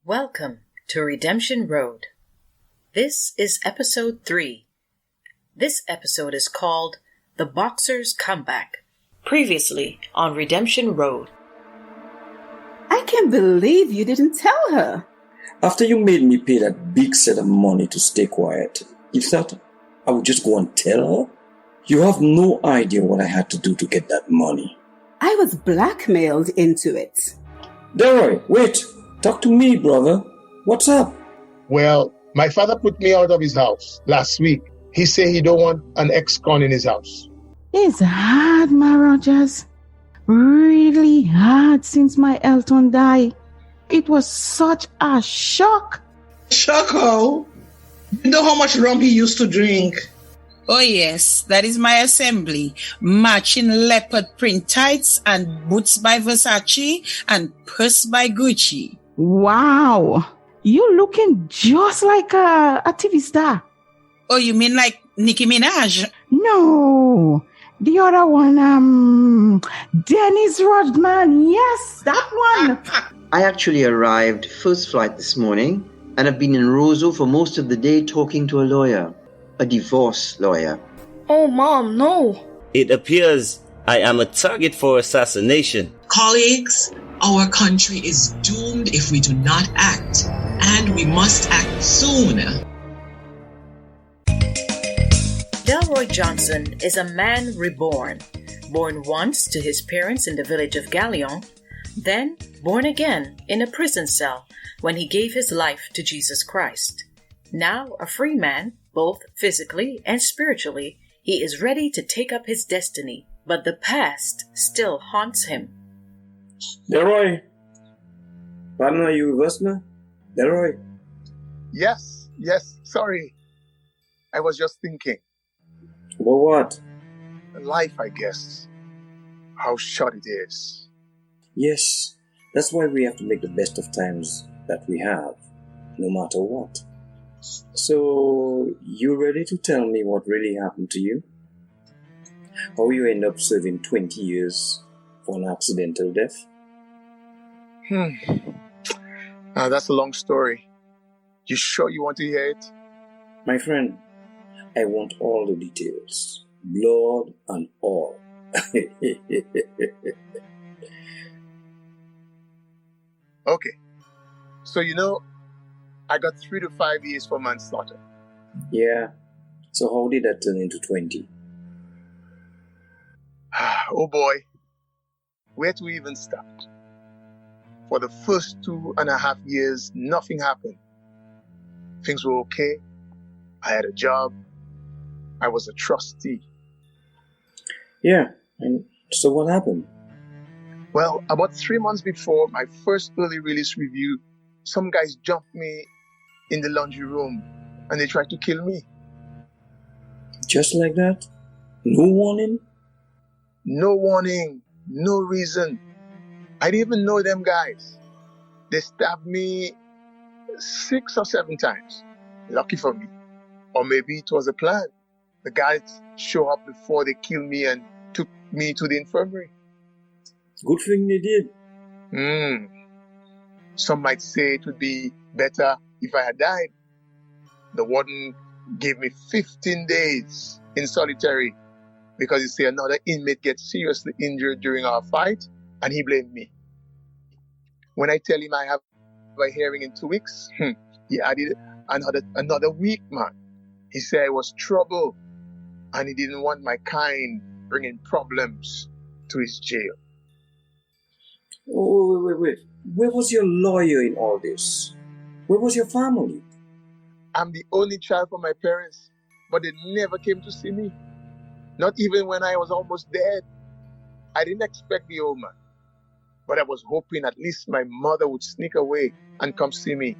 Welcome to Redemption Road. This is episode 3. This episode is called The Boxer's Comeback. Previously on Redemption Road. I can't believe you didn't tell her. After you made me pay that big set of money to stay quiet, you thought I would just go and tell her? You have no idea what I had to do to get that money. I was blackmailed into it. Delroy, wait. Talk to me, brother. What's up? Well, my father put me out of his house last week. He said he don't want an ex-con in his house. It's hard, my Rogers. Really hard since my Elton died. It was such a shock. Shock how? You know how much rum he used to drink? Oh yes, that is my assembly. Matching leopard print tights and boots by Versace and purse by Gucci. Wow. You looking just like a TV star. Oh, you mean like Nicki Minaj? No. The other one, Dennis Rodman. Yes, that one. I actually arrived first flight this morning and have been in Roseau for most of the day talking to a lawyer, a divorce lawyer. Oh, Mom, no. It appears I am a target for assassination. Colleagues, our country is doomed if we do not act, and we must act soon. Delroy Johnson is a man reborn. Born once to his parents in the village of Galion, then born again in a prison cell when he gave his life to Jesus Christ. Now a free man, both physically and spiritually, he is ready to take up his destiny, but the past still haunts him. Delroy. Pardon, are you listening? Delroy. Yes, sorry. I was just thinking. About what? Life, I guess. How short it is. Yes, that's why we have to make the best of times that we have, no matter what. So, you ready to tell me what really happened to you? How you end up serving 20 years for an accidental death? That's a long story. You sure you want to hear it? My friend, I want all the details. Blood and all. Okay. So I got 3 to 5 years for manslaughter. Yeah. So how did that turn into 20? Oh boy. Where to even start? For the first 2.5 years, nothing happened. Things were okay. I had a job. I was a trustee. Yeah. And so what happened? Well, about 3 months before my first early release review, some guys jumped me in the laundry room and they tried to kill me. Just like that? No warning? No warning. No reason. I didn't even know them guys. They stabbed me 6 or 7 times. Lucky for me. Or maybe it was a plan. The guys show up before they kill me and took me to the infirmary. Good thing they did. Some might say it would be better if I had died. The warden gave me 15 days in solitary because he said another inmate gets seriously injured during our fight and he blamed me. When I tell him I have a hearing in 2 weeks, he added another week, man. He said I was trouble and he didn't want my kind bringing problems to his jail. Oh, wait. Where was your lawyer in all this? Where was your family? I'm the only child for my parents, but they never came to see me. Not even when I was almost dead. I didn't expect the old man, but I was hoping at least my mother would sneak away and come see me.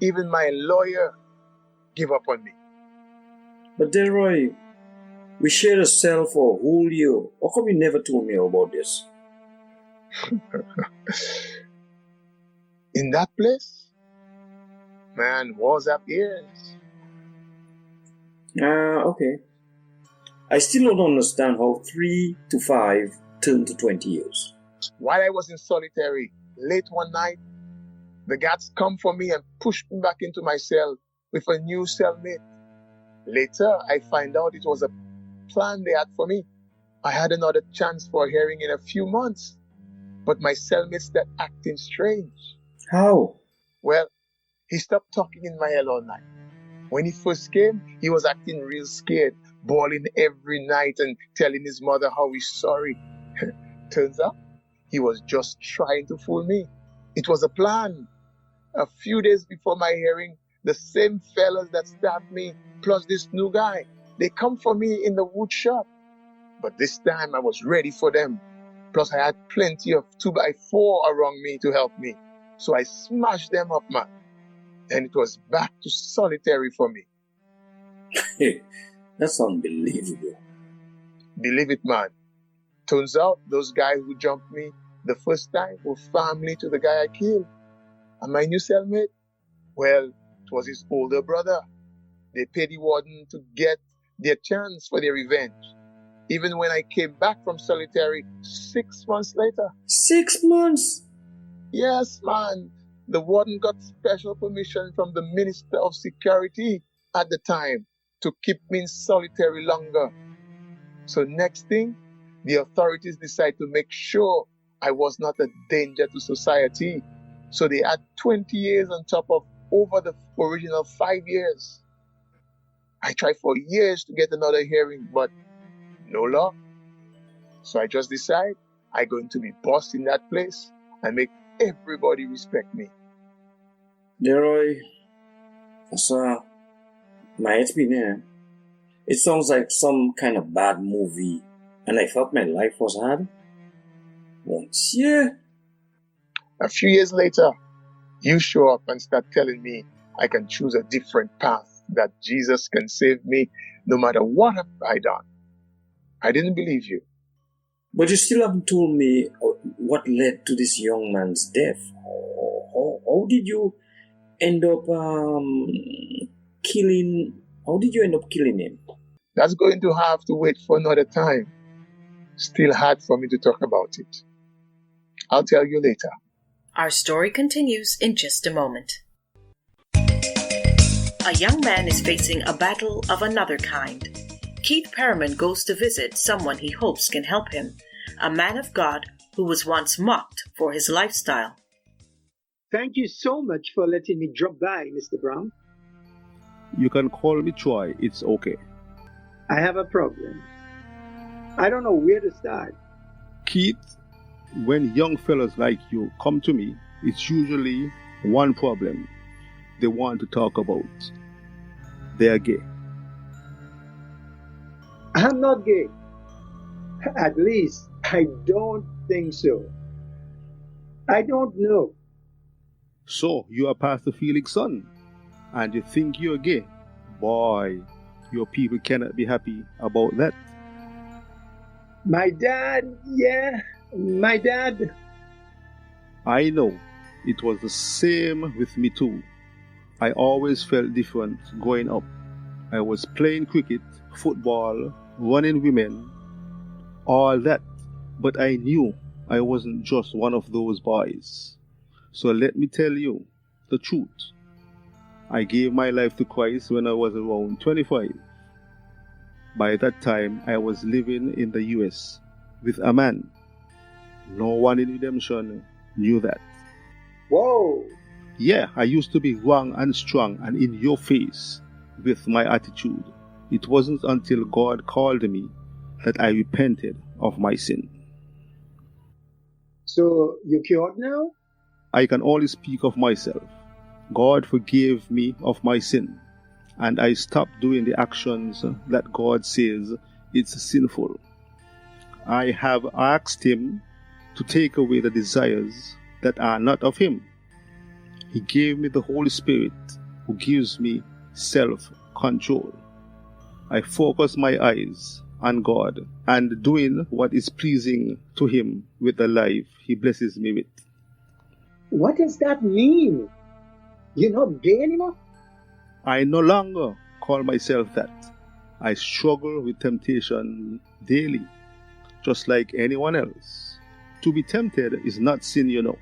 Even my lawyer gave up on me. But Delroy, we shared a cell for a whole year. How come you never told me about this? In that place? Man, walls have ears. Okay. I still don't understand how 3 to 5 turned to 20 years. While I was in solitary, late one night, The guards come for me and push me back into my cell with a new cellmate. Later, I find out it was a plan they had for me. I had another chance for a hearing in a few months, but my cellmate started acting strange. How? Well, he stopped talking in my ear all night. When he first came, he was acting real scared, bawling every night and telling his mother how he's sorry. Turns out, he was just trying to fool me. It was a plan. A few days before my hearing, the same fellas that stabbed me, plus this new guy, they come for me in the wood shop. But this time I was ready for them. Plus I had plenty of 2x4 around me to help me. So I smashed them up, man. And it was back to solitary for me. Hey, that's unbelievable. Believe it, man. Turns out those guys who jumped me the first time were family to the guy I killed. And my new cellmate? Well, it was his older brother. They paid the warden to get their chance for their revenge. Even when I came back from solitary 6 months later. 6 months? Yes, man. The warden got special permission from the Minister of Security at the time to keep me in solitary longer. So next thing, the authorities decided to make sure I was not a danger to society. So they had 20 years on top of over the original 5 years. I tried for years to get another hearing, but no luck. So I just decided I'm going to be boss in that place and make everybody respect me. Delroy, that's my opinion. It sounds like some kind of bad movie, and I felt my life was hard. Once, yeah. A few years later, you show up and start telling me I can choose a different path, that Jesus can save me no matter what have I done. I didn't believe you. But you still haven't told me what led to this young man's death. How did you end up killing him? That's going to have to wait for another time. Still hard for me to talk about it. I'll tell you later. Our story continues in just a moment. A young man is facing a battle of another kind. Keith Perriman goes to visit someone he hopes can help him, a man of God who was once mocked for his lifestyle. Thank you so much for letting me drop by, Mr. Brown. You can call me Troy, it's okay. I have a problem. I don't know where to start. Keith, when young fellas like you come to me, it's usually one problem they want to talk about. They're gay. I'm not gay. At least, I don't think so. I don't know. So, you are Pastor Felix's son, and you think you're gay? Boy, your people cannot be happy about that. My dad. I know. It was the same with me too. I always felt different growing up. I was playing cricket, football, running women, all that. But I knew I wasn't just one of those boys. So let me tell you the truth. I gave my life to Christ when I was around 25. By that time, I was living in the US with a man. No one in redemption knew that. Whoa! Yeah, I used to be wrong and strong and in your face with my attitude. It wasn't until God called me that I repented of my sin. So, you cured now? I can only speak of myself. God forgave me of my sin, and I stopped doing the actions that God says it's sinful. I have asked Him to take away the desires that are not of Him. He gave me the Holy Spirit, who gives me self-control. I focus my eyes on God and doing what is pleasing to Him with the life He blesses me with. What does that mean? You're not gay anymore? I no longer call myself that. I struggle with temptation daily, just like anyone else. To be tempted is not sin, you know.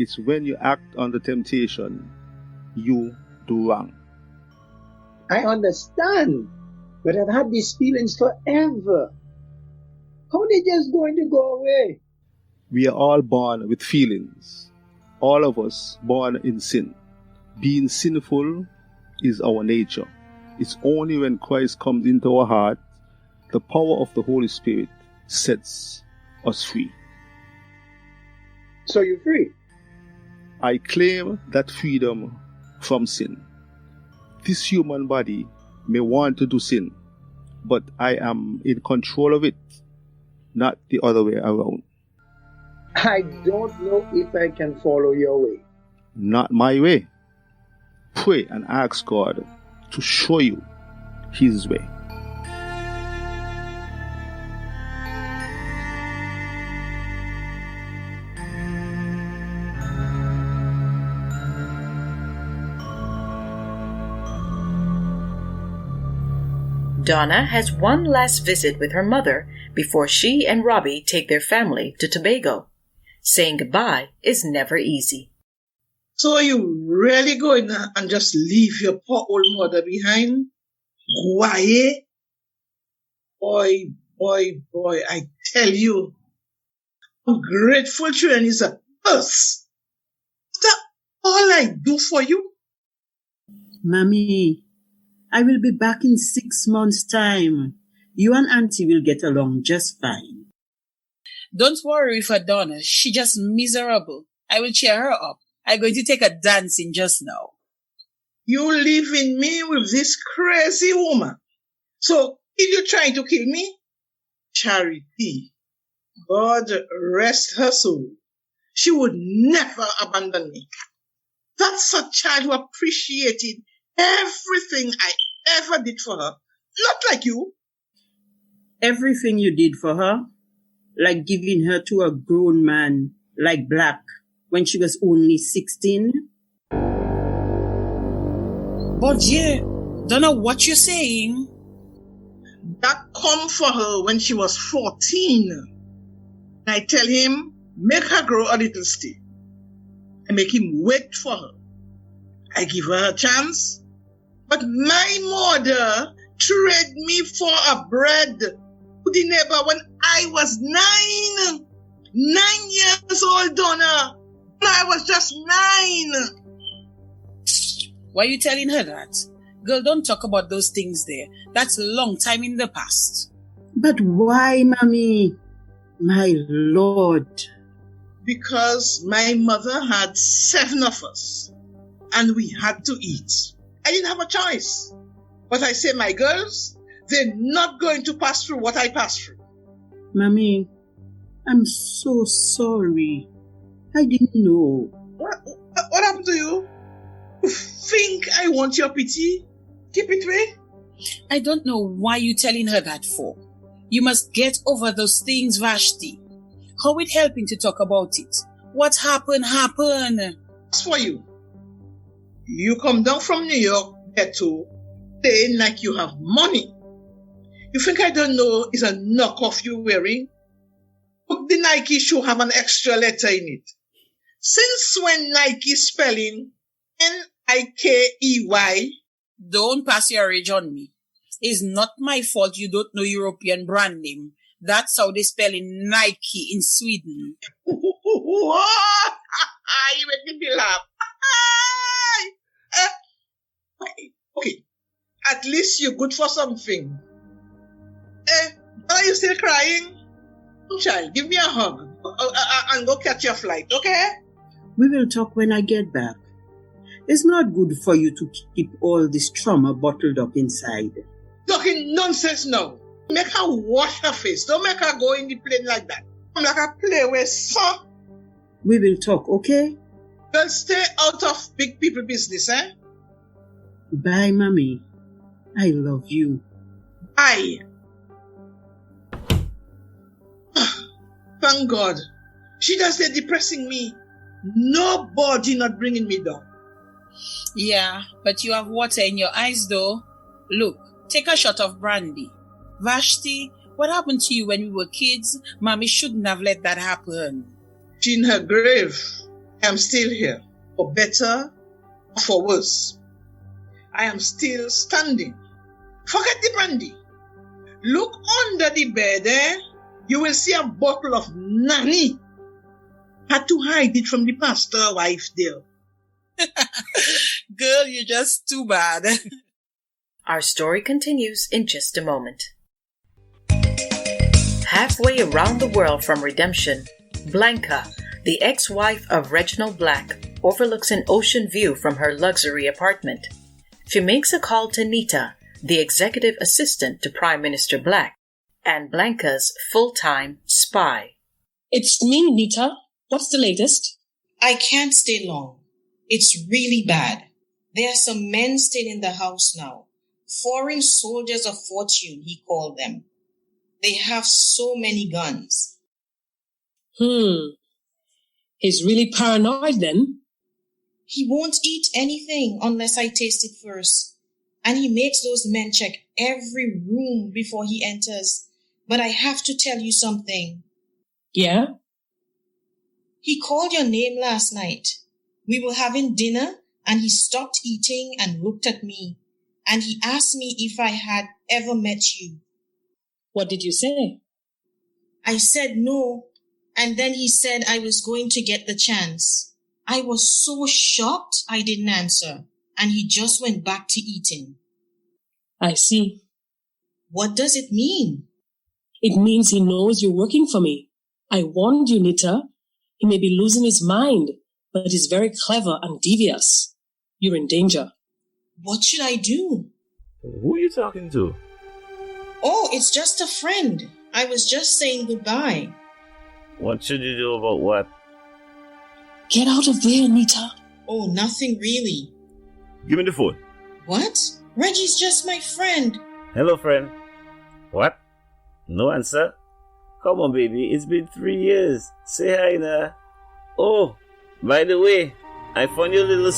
It's when you act under temptation, you do wrong. I understand, but I've had these feelings forever. How are they just going to go away? We are all born with feelings. All of us born in sin. Being sinful is our nature. It's only when Christ comes into our heart, the power of the Holy Spirit sets us free. So you're free? I claim that freedom from sin. This human body may want to do sin, but I am in control of it, not the other way around. I don't know if I can follow your way. Not my way. Pray and ask God to show you His way. Donna has one last visit with her mother before she and Robbie take their family to Tobago. Saying goodbye is never easy. So are you really going and just leave your poor old mother behind? Why? Boy, I tell you, ungrateful children is a curse. Is that all I do for you? Mommy, I will be back in 6 months' time. You and Auntie will get along just fine. Don't worry for Donna. She just miserable. I will cheer her up. I'm going to take her dancing just now. You leaving me with this crazy woman. So, if you're trying to kill me, Charity, God rest her soul. She would never abandon me. That's a child who appreciated everything I ever did for her. Not like you. Everything you did for her? Like giving her to a grown man like Black when she was only 16? But yeah, don't know what you're saying. That come for her when she was 14. I tell him, make her grow a little still. I make him wait for her. I give her a chance. But my mother trade me for a bread to the neighbor when I was 9. 9 years old, Donna. I was just 9. Why are you telling her that? Girl, don't talk about those things there. That's a long time in the past. But why, Mommy? My Lord. Because my mother had 7 of us. And we had to eat. I didn't have a choice. But I say, my girls, they're not going to pass through what I passed through. Mommy, I'm so sorry. I didn't know. What happened to you? You think I want your pity? Keep it way. I don't know why you're telling her that for. You must get over those things, Vashti. How it helping to talk about it? What happened? As for you, you come down from New York ghetto saying like you have money. You think I don't know it's a knockoff you're wearing? Look, the Nike shoe have an extra letter in it. Since when Nike spelling Nikey? Don't pass your age on me. It's not my fault you don't know European brand name. That's how they spell in Nike in Sweden. You make me laugh. Okay. At least you're good for something. Are you still crying? Child, give me a hug and go catch your flight, okay? We will talk when I get back. It's not good for you to keep all this trauma bottled up inside. Talking nonsense now. Make her wash her face. Don't make her go in the plane like that. I'm like a play with son. We will talk, okay? Well, stay out of big people business, eh? Bye, Mommy. I love you. Bye. Thank God. She just there depressing me. Nobody not bringing me down. Yeah, but you have water in your eyes though. Look, take a shot of brandy. Vashti, what happened to you when we were kids? Mommy shouldn't have let that happen. She in her grave. I am still here, for better or for worse. I am still standing. Forget the brandy. Look under the bed, You will see a bottle of Nanny. Had to hide it from the pastor wife there. Girl, you're just too bad. Our story continues in just a moment. Halfway around the world from redemption, Blanca, the ex-wife of Reginald Black, overlooks an ocean view from her luxury apartment. She makes a call to Nita, the executive assistant to Prime Minister Black, and Blanca's full-time spy. It's me, Nita. What's the latest? I can't stay long. It's really bad. There are some men still in the house now. Foreign soldiers of fortune, he called them. They have so many guns. He's really paranoid then. He won't eat anything unless I taste it first. And he makes those men check every room before he enters. But I have to tell you something. Yeah? He called your name last night. We were having dinner and he stopped eating and looked at me. And he asked me if I had ever met you. What did you say? I said no. And then he said I was going to get the chance. I was so shocked I didn't answer. And he just went back to eating. I see. What does it mean? It means he knows you're working for me. I warned you, Nita. He may be losing his mind, but he's very clever and devious. You're in danger. What should I do? Who are you talking to? Oh, it's just a friend. I was just saying goodbye. What should you do about what? Get out of there, Nita. Oh, nothing really. Give me the phone. What? Reggie's just my friend. Hello, friend. What? No answer? Come on, baby. It's been 3 years. Say hi now. Oh, by the way, I found your little